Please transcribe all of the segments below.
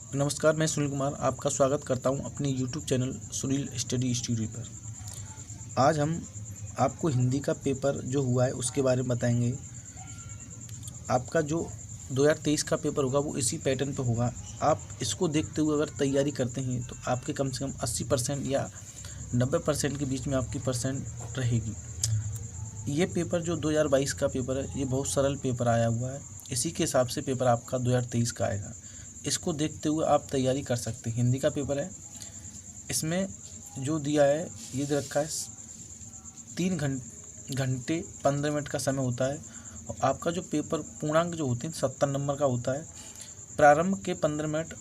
नमस्कार, मैं सुनील कुमार आपका स्वागत करता हूं अपने YouTube channel Sunil study studio पर। आज हम आपको हिंदी का पेपर जो हुआ है उसके बारे में बताएंगे। आपका जो 2023 का पेपर होगा वो इसी पैटर्न पे होगा। आप इसको देखते हुए अगर तैयारी करते हैं तो आपके कम से कम 80% या 90% के बीच में आपकी परसेंट रहेगी। ये पेपर जो 2022 का पेपर है ये बहुत सरल पेपर आया हुआ है। इसी के हिसाब से पेपर आपका 2023 का आएगा। इसको देखते हुए आप तैयारी कर सकते हैं। हिंदी का पेपर है, इसमें जो दिया है ये दे रखा है 3 घंटे 15 मिनट का समय होता है। और आपका जो पेपर पूर्णांक जो होते हैं 70 नंबर का होता है। प्रारंभ के 15 मिनट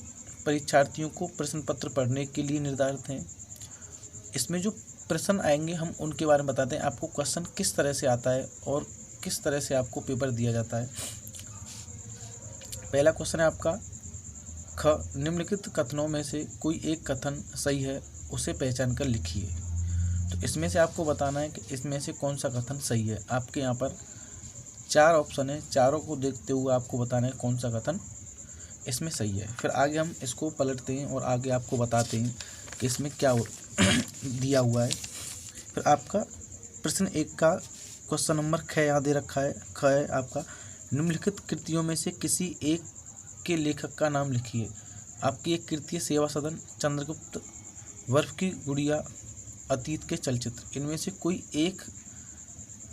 परीक्षार्थियों को प्रश्न पत्र पढ़ने के लिए निर्धारित हैं। इसमें जो प्रश्न आएंगे हम उनके बारे में बताते हैं। आपको क्वेश्चन किस तरह से आता है और किस तरह से आपको पेपर दिया जाता है। पहला क्वेश्चन है आपका ख, निम्नलिखित कथनों में से कोई एक कथन सही है, उसे पहचान कर लिखिए। तो इसमें से आपको बताना है कि इसमें से कौन सा कथन सही है। आपके यहाँ पर 4 ऑप्शन है, चारों को देखते हुए आपको बताना है कौन सा कथन इसमें सही है। फिर आगे हम इसको पलटते हैं और आगे आपको बताते हैं कि इसमें क्या दिया हुआ है। फिर आपका प्रश्न 1 का क्वेश्चन नंबर ख यहाँ दे रखा है। ख है आपका, निम्नलिखित कृतियों में से किसी एक के लेखक का नाम लिखिए। आपकी एक कृति है सेवा सदन, चंद्रगुप्त, बर्फ की गुड़िया, अतीत के चलचित्र। इनमें से कोई एक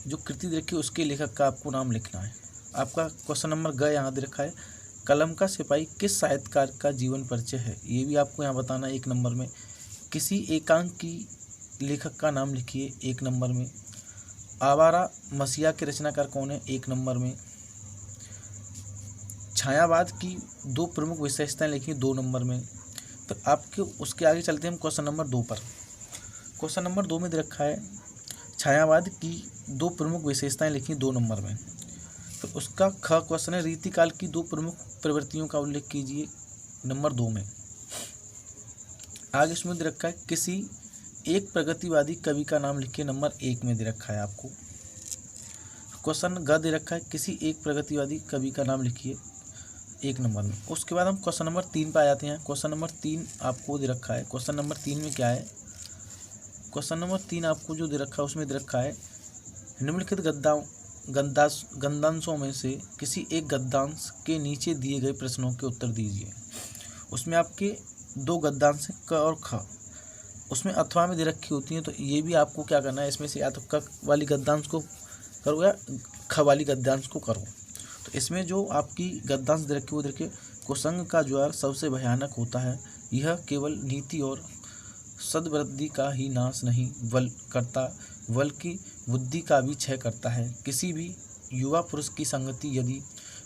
जो कृति दे रखी है उसके लेखक का आपको नाम लिखना है। आपका क्वेश्चन नंबर ग यहाँ दे रखा है, कलम का सिपाही किस साहित्यकार का जीवन परिचय है। ये भी आपको यहाँ बताना है 1 नंबर में। किसी एकांक की लेखक का नाम लिखिए 1 नंबर में। आवारा मसीहा के रचनाकार कौन है 1 नंबर में। छायावाद की 2 प्रमुख विशेषताएं लिखिए 2 नंबर में। तो आपके उसके आगे चलते हैं हम क्वेश्चन नंबर 2 पर। क्वेश्चन नंबर 2 में दे रखा है छायावाद की 2 प्रमुख विशेषताएं लिखी 2 नंबर में। तो उसका ख क्वेश्चन है, रीतिकाल की 2 प्रमुख प्रवृत्तियों का उल्लेख कीजिए नंबर 2 में। आगे इसमें दे रखा है किसी एक प्रगतिवादी कवि का नाम लिखिए नंबर 1 में दे रखा है आपको। क्वेश्चन ग दे रखा है, किसी एक प्रगतिवादी कवि का नाम लिखिए 1 नंबर में। उसके बाद हम क्वेश्चन नंबर 3 पे आ जाते हैं। क्वेश्चन नंबर 3 आपको दे रखा है। क्वेश्चन नंबर 3 में क्या है, क्वेश्चन नंबर 3 आपको जो दे रखा है उसमें दे रखा है, निम्नलिखित गद्यांशों में से किसी एक गद्यांश के नीचे दिए गए प्रश्नों के उत्तर दीजिए। उसमें आपके 2 गद्यांश हैं, क और ख। उसमें अथवा में दे रखी होती हैं, तो ये भी आपको क्या करना है, इसमें से या तो क वाली गद्यांश को करो या ख वाली गद्यांश को करो। तो इसमें जो आपकी गद्यांश दे रखी वो देखिए, कुसंग का ज्वार सबसे भयानक होता है, यह केवल नीति और सद्वृद्धि का ही नाश नहीं करता बल्कि बुद्धि का भी क्षय करता है। किसी भी युवा पुरुष की संगति यदि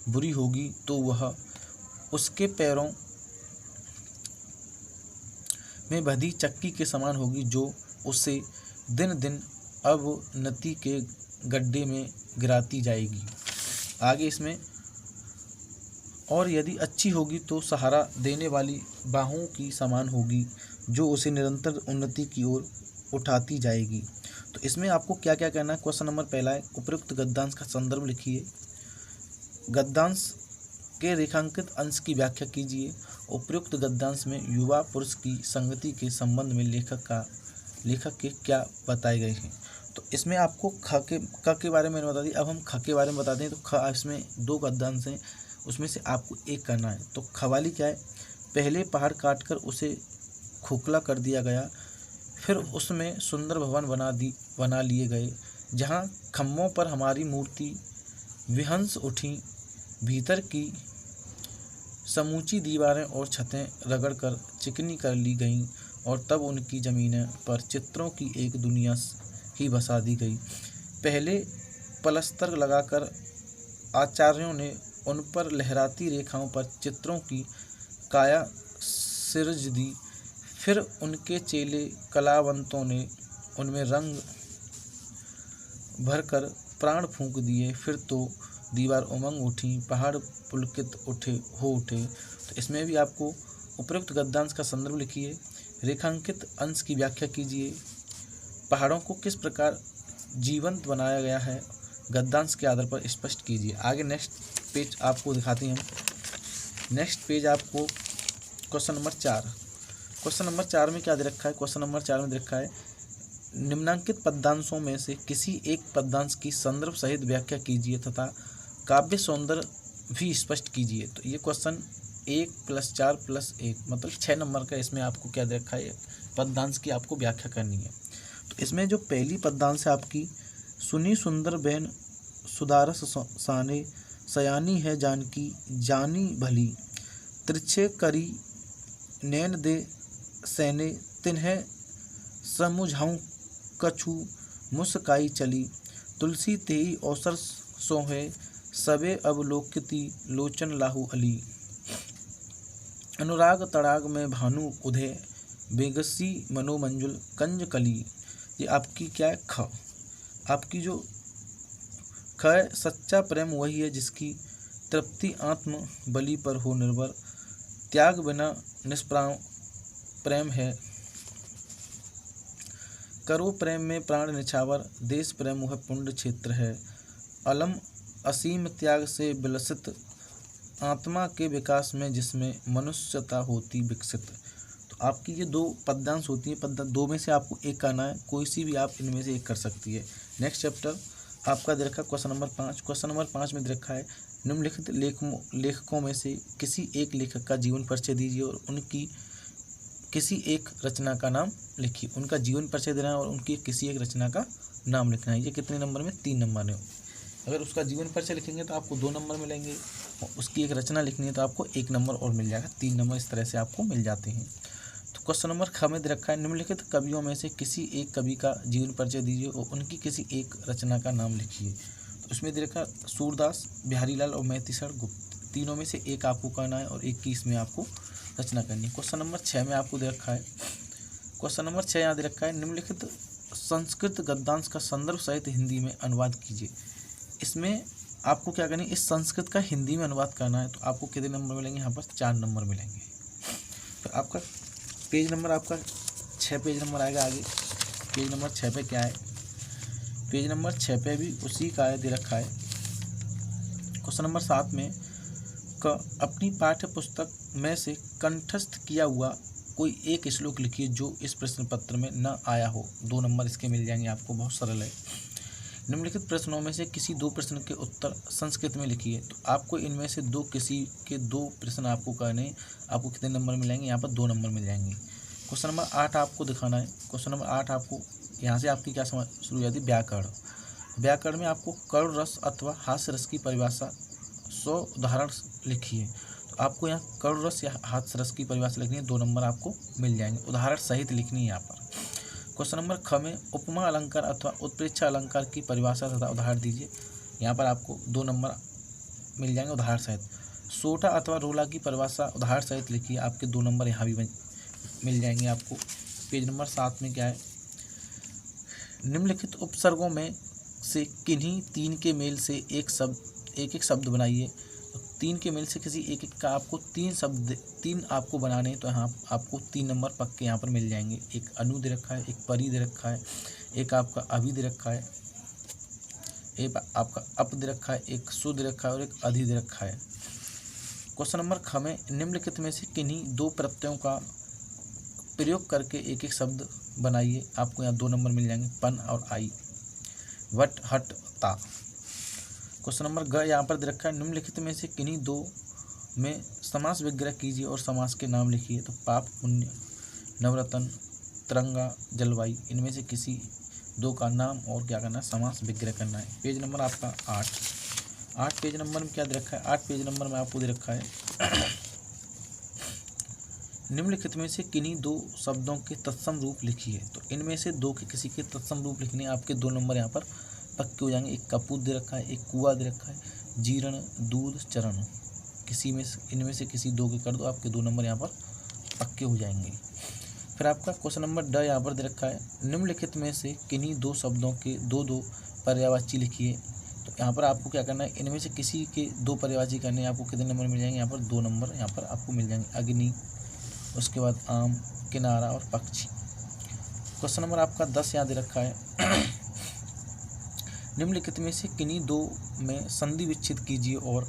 बुरी होगी तो वह उसके पैरों में बंधी चक्की के समान होगी, जो उसे दिन दिन अवनति के गड्ढे में गिराती जाएगी। आगे इसमें, और यदि अच्छी होगी तो सहारा देने वाली बाहों की समान होगी, जो उसे निरंतर उन्नति की ओर उठाती जाएगी। तो इसमें आपको क्या क्या करना है। क्वेश्चन नंबर पहला है, उपयुक्त गद्यांश का संदर्भ लिखिए। गद्यांश के रेखांकित अंश की व्याख्या कीजिए। उपयुक्त गद्यांश में युवा पुरुष की संगति के संबंध में लेखक के क्या बताए गए हैं। तो इसमें आपको क के बारे में बता दी। अब हम ख के बारे में बताते हैं। तो ख इसमें 2 गद्यांश हैं, उसमें से आपको एक करना है। तो खवाली क्या है, पहले पहाड़ काटकर उसे खोखला कर दिया गया, फिर उसमें सुंदर भवन बना लिए गए, जहाँ खम्भों पर हमारी मूर्ति विहंस उठी, भीतर की समूची दीवारें और छतें रगड़कर चिकनी कर ली गईं, और तब उनकी ज़मीनें पर चित्रों की एक दुनिया ही बसा दी गई। पहले पलस्तर लगाकर आचार्यों ने उन पर लहराती रेखाओं पर चित्रों की काया सिरज दी, फिर उनके चेले कलावंतों ने उनमें रंग भरकर प्राण फूंक दिए, फिर तो दीवार उमंग उठी, पहाड़ पुलकित उठे। तो इसमें भी आपको उपयुक्त गद्यांश का संदर्भ लिखिए, रेखांकित अंश की व्याख्या कीजिए, पहाड़ों को किस प्रकार जीवंत बनाया गया है गद्यांश के आधार पर स्पष्ट कीजिए। आगे नेक्स्ट पेज आपको दिखाते हैं हम। नेक्स्ट पेज आपको क्वेश्चन नंबर 4। क्वेश्चन नंबर 4 में क्या दे रखा है? क्वेश्चन नंबर 4 में दे रखा है निम्नांकित पद्यांशों में से किसी एक पद्यांश की संदर्भ सहित व्याख्या कीजिए तथा काव्य सौंदर्य भी स्पष्ट कीजिए। तो ये क्वेश्चन 1 + 4 + 1 मतलब 6 नंबर का इसमें आपको क्या दे रखा है? पद्यांश की आपको व्याख्या करनी है। तो इसमें जो पहली पद्यांश है आपकी, सुनी सुंदर बहन सुदारस साने, सयानी है जानकी जानी भली, तिरछे करी नैन दे सैने, तिन्हें समुझाऊं कछु मुस्काई चली, तुलसी तेई अवसर सोहे, सबे अवलोकिती लोचन लाहू अली, अनुराग तड़ाग में भानु उधे, बेगसी मनोमंजुल कंज कली। ये आपकी क्या है? ख। आपकी जो ख है, सच्चा प्रेम वही है जिसकी तृप्ति आत्म बलि पर हो निर्भर, त्याग बिना निष्प्राण प्रेम है, करो प्रेम में प्राण निछावर, देश प्रेम वह पुण्य क्षेत्र है, अलम असीम त्याग से विलसित, आत्मा के विकास में जिसमें मनुष्यता होती विकसित। तो आपकी ये 2 पद्यांश होती हैं। 2 में से आपको एक करना है, कोई सी भी आप इनमें से एक कर सकती है। नेक्स्ट चैप्टर आपका दे रखा है क्वेश्चन नंबर 5। क्वेश्चन नंबर 5 में दे रखा है निम्नलिखित लेखकों में से किसी एक लेखक का जीवन परिचय दीजिए और उनकी किसी एक रचना का नाम लिखिए। उनका जीवन परिचय देना है और उनकी किसी एक रचना का नाम लिखना है। ये कितने नंबर में? 3 नंबर में। अगर उसका जीवन परिचय लिखेंगे तो आपको 2 नंबर मिलेंगे और उसकी एक रचना लिखनी है तो आपको 1 नंबर और मिल जाएगा। 3 नंबर इस तरह से आपको मिल जाते हैं। तो क्वेश्चन नंबर ख में दे रखा है निम्नलिखित कवियों में से किसी एक कवि का जीवन परिचय दीजिए और उनकी किसी एक रचना का नाम लिखिए। तो उसमें दे रखा सूरदास, बिहारी लाल और मैथिलीशरण गुप्त। तीनों में से एक आपको करना है और एक की इसमें आपको रचना करनी है। क्वेश्चन नंबर 6 में आपको दे रखा है, क्वेश्चन नंबर 6 यहाँ दे रखा है निम्नलिखित संस्कृत गद्यांश का संदर्भ सहित हिंदी में अनुवाद कीजिए। इसमें आपको क्या करना है? इस संस्कृत का हिंदी में अनुवाद करना है। तो आपको कितने नंबर मिलेंगे? यहाँ पर 4 नंबर मिलेंगे। तो आपका पेज नंबर आपका 6 पेज नंबर आएगा। आगे पेज नंबर 6 पे क्या है? पेज नंबर 6 पे भी उसी का दे रखा है। क्वेश्चन नंबर 7 में अपनी पाठ्य पुस्तक में से कंठस्थ किया हुआ कोई एक श्लोक लिखिए जो इस प्रश्न पत्र में न आया हो। 2 नंबर इसके मिल जाएंगे आपको। बहुत सरल है। निम्नलिखित प्रश्नों में से किसी 2 प्रश्न के उत्तर संस्कृत में लिखिए। तो आपको इनमें से किसी के 2 प्रश्न आपको करने। आपको कितने नंबर मिलेंगे? यहाँ पर 2 नंबर मिल जाएंगे। क्वेश्चन नंबर 8 आपको दिखाना है। क्वेश्चन नंबर 8 आपको यहाँ से आपकी क्या शुरू हो जाती है? व्याकरण। व्याकरण में आपको करुण रस अथवा हास्य रस की परिभाषा 100 उदाहरण लिखिए। तो आपको यहाँ करुण रस या हास्य रस की परिभाषा लिखनी है। 2 नंबर आपको मिल जाएंगे। उदाहरण सहित लिखनी है यहाँ पर। क्वेश्चन नंबर ख में उपमा अलंकार अथवा उत्प्रेक्षा अलंकार की परिभाषा तथा उदाहरण दीजिए। यहाँ पर आपको 2 नंबर मिल जाएंगे उदाहरण सहित। सोटा अथवा रोला की परिभाषा उदाहरण सहित लिखिए। आपके 2 नंबर यहाँ भी मिल जाएंगे आपको। पेज नंबर 7 में क्या है? निम्नलिखित उपसर्गों में से किन्हीं 3 के मेल से एक शब्द बनाइए। 3 के मेल से किसी एक का आपको 3 आपको बनाने हैं। तो यहाँ आपको 3 नंबर पक्के यहाँ पर मिल जाएंगे। एक अनु दे रखा है, एक परी दे रखा है, एक आपका अभि दे रखा है, एक आपका अप दे रखा है, एक सु दे रखा है और एक अधि दे रखा है। क्वेश्चन नंबर ख में निम्नलिखित में से किन्हीं 2 प्रत्ययों का प्रयोग करके एक शब्द बनाइए। आपको यहाँ 2 नंबर मिल जाएंगे, पन और आई। वट हट ता। क्वेश्चन नंबर ग यहाँ पर दे रखा है निम्नलिखित में से किन्हीं 2 में समास विग्रह कीजिए और समास के नाम लिखिए। तो पाप, पुण्य, नवरत्न, तरंगा, जलवायु, इनमें से किसी 2 का नाम और क्या करना है? समास विग्रह करना है। पेज नंबर आपका 8 पेज नंबर में क्या दे रखा है? 8 पेज नंबर में आपको दे रखा है निम्नलिखित में से किन्हीं 2 शब्दों के तत्सम रूप लिखिए। तो इनमें से 2 के किसी के तत्सम रूप लिखने। आपके 2 नंबर यहाँ पर पक्के हो जाएंगे। एक कपूत दे रखा है, एक कुआ दे रखा है, जीर्ण, दूध, चरण। इनमें से किसी 2 के कर दो। आपके 2 नंबर यहाँ पर पक्के हो जाएंगे। फिर आपका क्वेश्चन नंबर ड यहाँ पर दे रखा है निम्नलिखित में से किन्हीं 2 शब्दों के 2 पर्यायवाची लिखिए। तो यहाँ पर आपको क्या करना है? इनमें से किसी के 2 पर्यायवाची करने। आपको कितने नंबर मिल जाएंगे? यहाँ पर 2 नंबर यहाँ पर आपको मिल जाएंगे। अग्नि, उसके बाद आम, किनारा और पक्षी। क्वेश्चन नंबर आपका 10 यहाँ दे रखा है निम्नलिखित में से किन्हीं 2 में संधि विच्छेद कीजिए और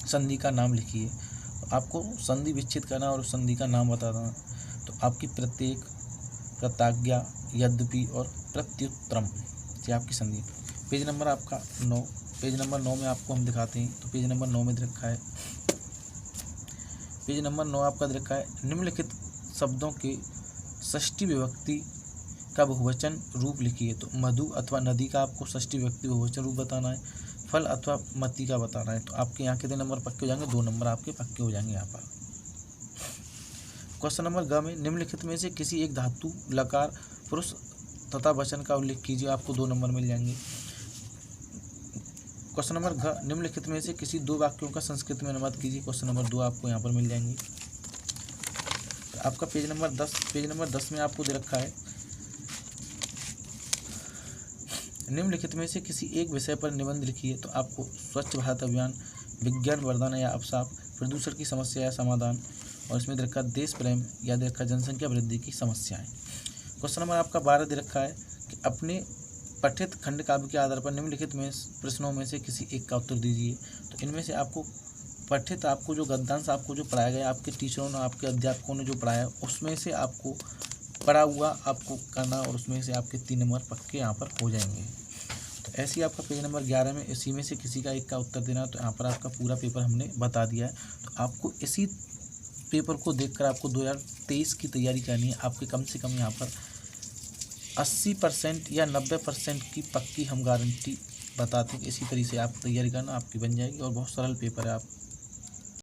संधि का नाम लिखिए। आपको संधि विच्छेद करना और उस संधि का नाम बताना। तो आपकी प्रत्येक, प्रताज्ञा, यद्यपि और प्रत्युत्तरम, ये आपकी संधि। पेज नंबर आपका 9, पेज नंबर 9 में आपको हम दिखाते हैं। तो पेज नंबर 9 में दे रखा है, पेज नंबर 9 आपका दे रखा है, निम्नलिखित शब्दों के षष्ठी विभक्ति का बहुवचन रूप लिखिए। तो मधु अथवा नदी का आपको षष्ठी विभक्ति बहुवचन रूप बताना है, फल अथवा मती का बताना है। तो आपके यहाँ कितने नंबर पक्के हो जाएंगे? 2 नंबर आपके पक्के हो जाएंगे यहाँ पर। क्वेश्चन नंबर ग में निम्नलिखित में से किसी एक धातु, लकार, पुरुष तथा वचन का उल्लेख कीजिए, आपको 2 नंबर मिल जाएंगे। क्वेश्चन नंबर घ, निम्नलिखित में से किसी 2 वाक्यों का संस्कृत में अनुवाद कीजिए, क्वेश्चन नंबर 2 आपको यहाँ पर मिल जाएंगे। आपका पेज नंबर 10, पेज नंबर 10 में आपको दे रखा है, निम्नलिखित में से किसी एक विषय पर निबंध लिखिए। तो आपको स्वच्छ भारत अभियान, विज्ञान वरदान या अवसाप, प्रदूषण की समस्या या समाधान, और इसमें दे रखा देश प्रेम या दे रखा जनसंख्या वृद्धि की समस्याएं। क्वेश्चन नंबर आपका 12 दे रखा है कि अपने पठित खंड काव्य के आधार पर निम्नलिखित में प्रश्नों में से किसी एक का उत्तर दीजिए। तो इनमें से आपको पठित, आपको जो गद्यांश आपको जो पढ़ाया गया, आपके टीचरों ने, आपके अध्यापकों ने जो पढ़ाया, उसमें से आपको पढ़ा हुआ आपको करना, और उसमें से आपके 3 नंबर पक्के यहाँ पर हो जाएंगे। तो ऐसे ही आपका पेज नंबर 11 में इसी में से किसी का एक का उत्तर देना। तो यहाँ पर आपका पूरा पेपर हमने बता दिया है। तो आपको इसी पेपर को देखकर आपको 2023 की तैयारी करनी है। आपके कम से कम यहाँ पर 80% या 90% की पक्की हम गारंटी बताते हैं कि इसी तरीके से आप तैयारी करना, आपकी बन जाएगी। और बहुत सरल पेपर है, आप